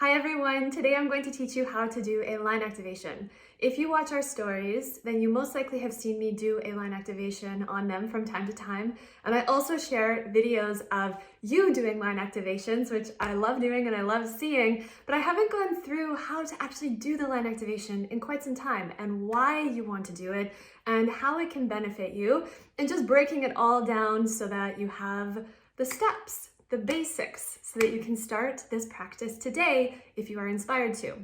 Hi everyone, today I'm going to teach you how to do a line activation. If you watch our stories, then you most likely have seen me do a line activation on them from time to time. And I also share videos of you doing line activations, which I love doing and I love seeing, but I haven't gone through how to actually do the line activation in quite some time and why you want to do it and how it can benefit you, and just breaking it all down so that you have the steps, the basics, so that you can start this practice today if you are inspired to.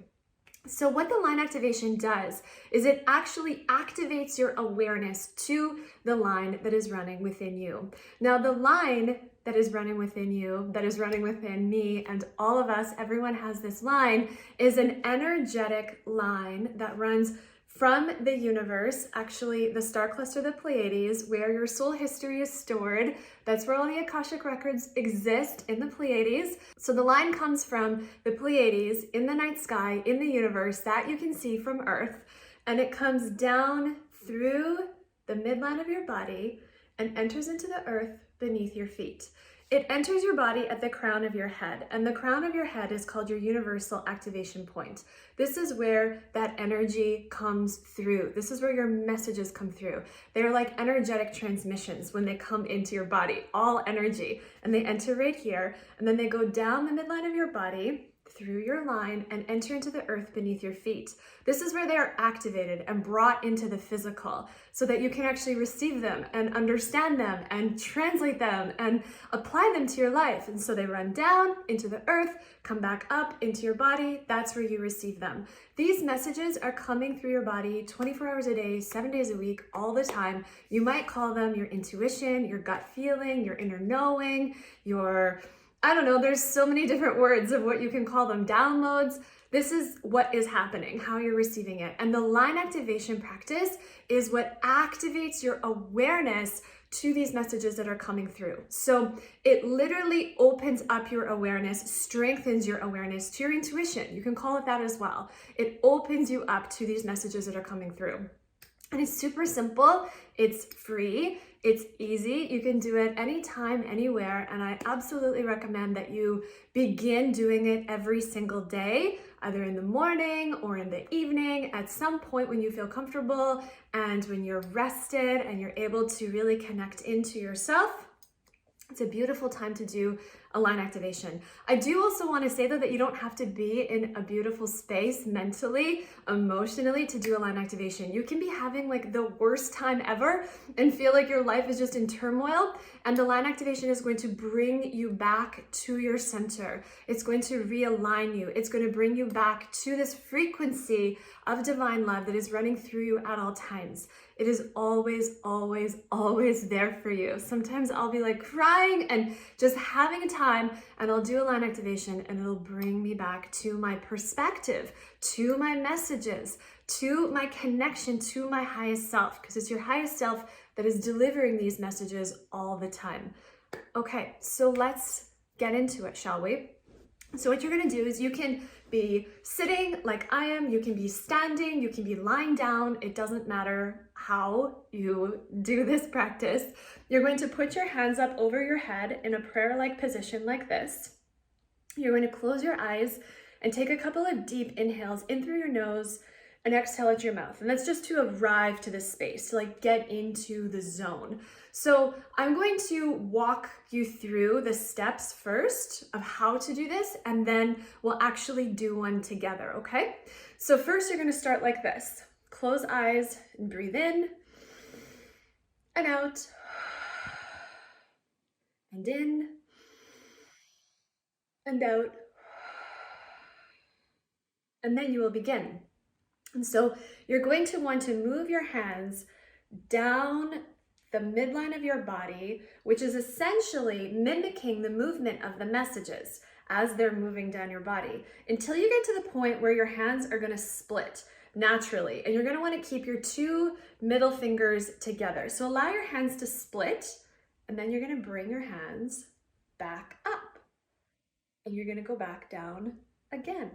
So what the line activation does is it actually activates your awareness to the line that is running within you. Now, the line that is running within you, that is running within me and all of us, everyone has this line, is an energetic line that runs from the universe, actually the star cluster, the Pleiades, where your soul history is stored. That's where all the Akashic records exist, in the Pleiades. So the line comes from the Pleiades in the night sky, in the universe, that you can see from Earth, and it comes down through the midline of your body and enters into the earth beneath your feet. It enters your body at the crown of your head, and the crown of your head is called your universal activation point. This is where that energy comes through. This is where your messages come through. They're like energetic transmissions when they come into your body, all energy, and they enter right here, and then they go down the midline of your body through your line and enter into the earth beneath your feet. This is where they are activated and brought into the physical so that you can actually receive them and understand them and translate them and apply them to your life. And so they run down into the earth, come back up into your body. That's where you receive them. These messages are coming through your body 24 hours a day, 7 days a week, all the time. You might call them your intuition, your gut feeling, your inner knowing, I don't know, there's so many different words of what you can call them, downloads. This is what is happening, how you're receiving it. And the line activation practice is what activates your awareness to these messages that are coming through. So it literally opens up your awareness, strengthens your awareness to your intuition. You can call it that as well. It opens you up to these messages that are coming through. And it's super simple, it's free, it's easy, you can do it anytime, anywhere, and I absolutely recommend that you begin doing it every single day, either in the morning or in the evening, at some point when you feel comfortable and when you're rested and you're able to really connect into yourself. It's a beautiful time to do a line activation. I do also want to say though that you don't have to be in a beautiful space mentally, emotionally to do a line activation. You can be having like the worst time ever and feel like your life is just in turmoil, and the line activation is going to bring you back to your center. It's going to realign you. It's going to bring you back to this frequency of divine love that is running through you at all times. It is always, always, always there for you. Sometimes I'll be like crying and just having a time, and I'll do a line activation and it'll bring me back to my perspective, to my messages, to my connection to my highest self, because it's your highest self that is delivering these messages all the time. Okay, so let's get into it, shall we? So what you're gonna do is you can be sitting like I am, you can be standing, you can be lying down. It doesn't matter how you do this practice. You're going to put your hands up over your head in a prayer-like position like this. You're going to close your eyes and take a couple of deep inhales in through your nose and exhale out your mouth. And that's just to arrive to this space, to like get into the zone. So I'm going to walk you through the steps first of how to do this, and then we'll actually do one together, okay? So first you're gonna start like this. Close eyes and breathe in and out, and in and out. And then you will begin. And so you're going to want to move your hands down the midline of your body, which is essentially mimicking the movement of the messages as they're moving down your body, until you get to the point where your hands are going to split naturally. And you're going to want to keep your two middle fingers together. So allow your hands to split, and then you're going to bring your hands back up. And you're going to go back down again.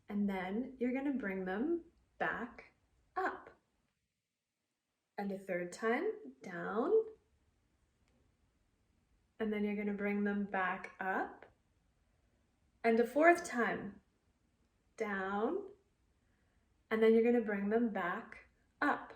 And then you're going to bring them back up. And a third time, down. And then you're going to bring them back up. and a fourth time. Down, and then you're going to bring them back up.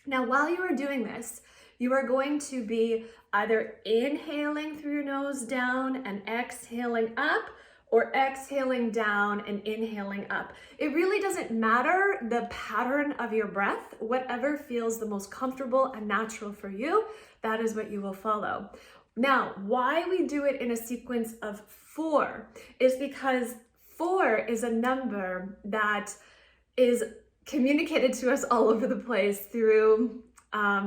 Now, while you are doing this, you are going to be either inhaling through your nose down and exhaling up, or exhaling down and inhaling up. It really doesn't matter the pattern of your breath. Whatever feels the most comfortable and natural for you, that is what you will follow. Now, why we do it in a sequence of 4 is because 4 is a number that is communicated to us all over the place through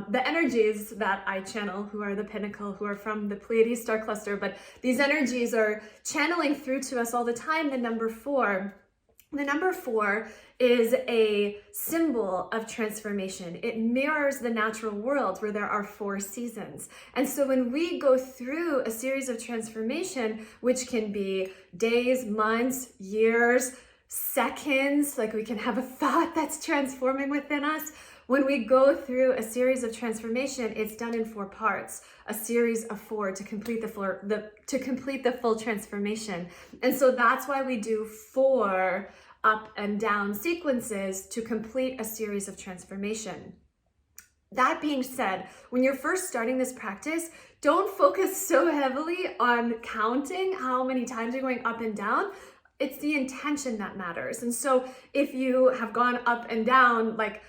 the energies that I channel, who are the pinnacle, who are from the Pleiades star cluster, but these energies are channeling through to us all the time the number 4. The number 4 is a symbol of transformation. It mirrors the natural world where there are 4 seasons. And so when we go through a series of transformation, which can be days, months, years, seconds, like we can have a thought that's transforming within us. When we go through a series of transformation, it's done in 4 parts, a series of 4 to complete the full transformation. And so that's why we do 4 up and down sequences to complete a series of transformation. That being said, when you're first starting this practice, don't focus so heavily on counting how many times you're going up and down. It's the intention that matters. And so if you have gone up and down like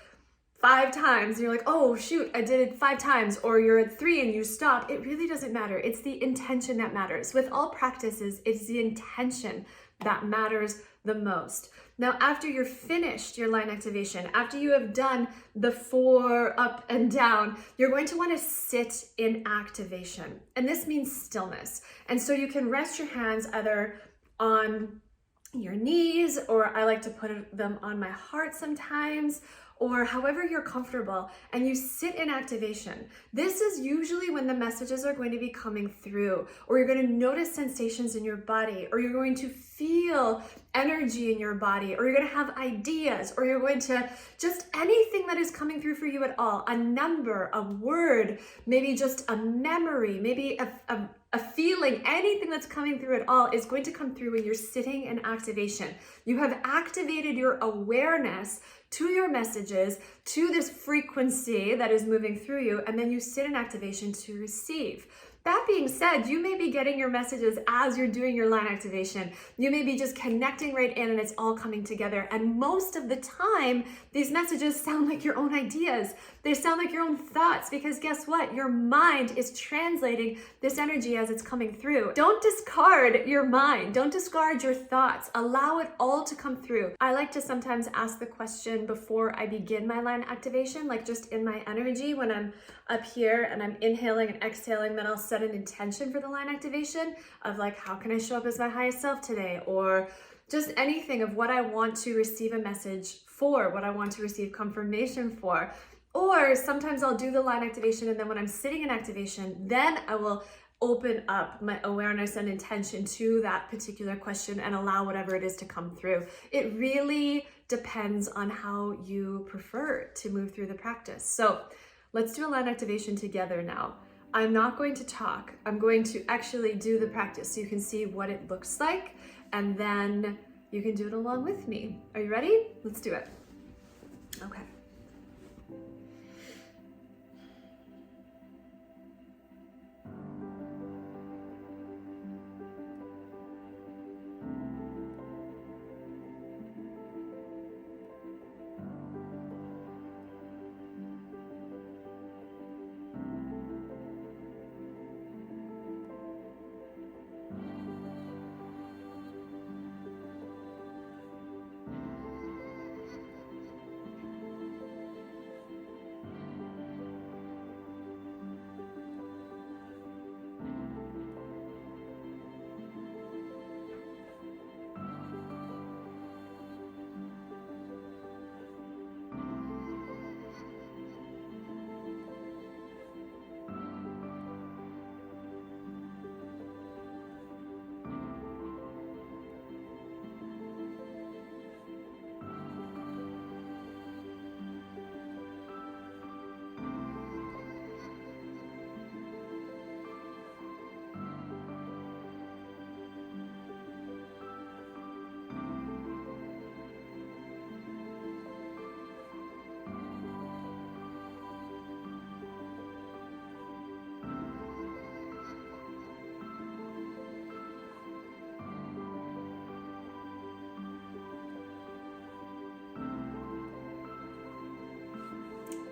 5 times, and you're like, oh shoot, I did it 5 times, or you're at 3 and you stop, it really doesn't matter. It's the intention that matters. With all practices, it's the intention that matters the most. Now, after you're finished your line activation, after you have done the 4 up and down, you're going to want to sit in activation. And this means stillness. And so you can rest your hands either on your knees, or I like to put them on my heart sometimes, or however you're comfortable, and you sit in activation. This is usually when the messages are going to be coming through, or you're going to notice sensations in your body, or you're going to feel energy in your body, or you're going to have ideas, or you're going to just anything that is coming through for you at all, a number, a word, maybe just a memory, maybe a feeling, anything that's coming through at all is going to come through when you're sitting in activation. You have activated your awareness to your messages, to this frequency that is moving through you, and then you sit in activation to receive. That being said, you may be getting your messages as you're doing your line activation. You may be just connecting right in and it's all coming together. And most of the time, these messages sound like your own ideas. They sound like your own thoughts, because guess what? Your mind is translating this energy as it's coming through. Don't discard your mind. Don't discard your thoughts. Allow it all to come through. I like to sometimes ask the question before I begin my line activation, like just in my energy when I'm up here and I'm inhaling and exhaling, then I'll set an intention for the line activation of like, how can I show up as my highest self today? Or just anything of what I want to receive a message for, what I want to receive confirmation for. Or sometimes I'll do the line activation, and then when I'm sitting in activation, then I will open up my awareness and intention to that particular question and allow whatever it is to come through. It really depends on how you prefer to move through the practice. So let's do a line activation together now. I'm not going to talk. I'm going to actually do the practice so you can see what it looks like, and then you can do it along with me. Are you ready? Let's do it. Okay.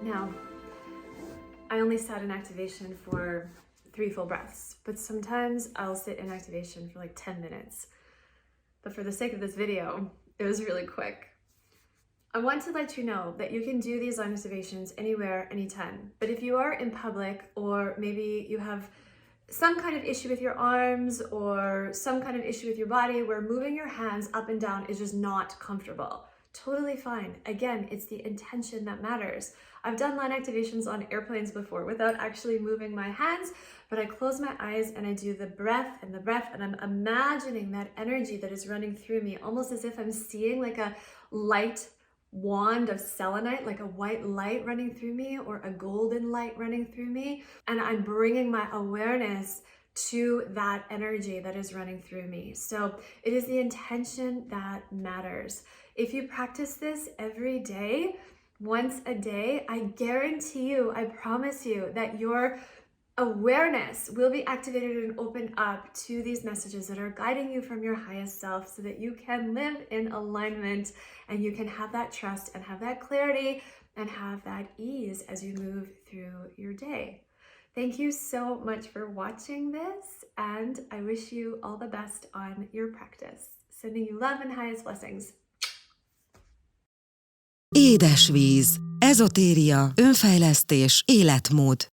Now, I only sat in activation for 3 full breaths, but sometimes I'll sit in activation for like 10 minutes. But for the sake of this video, it was really quick. I want to let you know that you can do these line activations anywhere, anytime. But if you are in public, or maybe you have some kind of issue with your arms or some kind of issue with your body where moving your hands up and down is just not comfortable, totally fine. Again, it's the intention that matters. I've done line activations on airplanes before without actually moving my hands, but I close my eyes and I do the breath, and I'm imagining that energy that is running through me, almost as if I'm seeing like a light wand of selenite, like a white light running through me or a golden light running through me. And I'm bringing my awareness to that energy that is running through me. So it is the intention that matters. If you practice this every day, once a day, I guarantee you, I promise you that your awareness will be activated and opened up to these messages that are guiding you from your highest self, so that you can live in alignment and you can have that trust and have that clarity and have that ease as you move through your day. Thank you so much for watching this, and I wish you all the best on your practice. Sending you love and highest blessings. Édesvíz, ezotéria, önfejlesztés, életmód.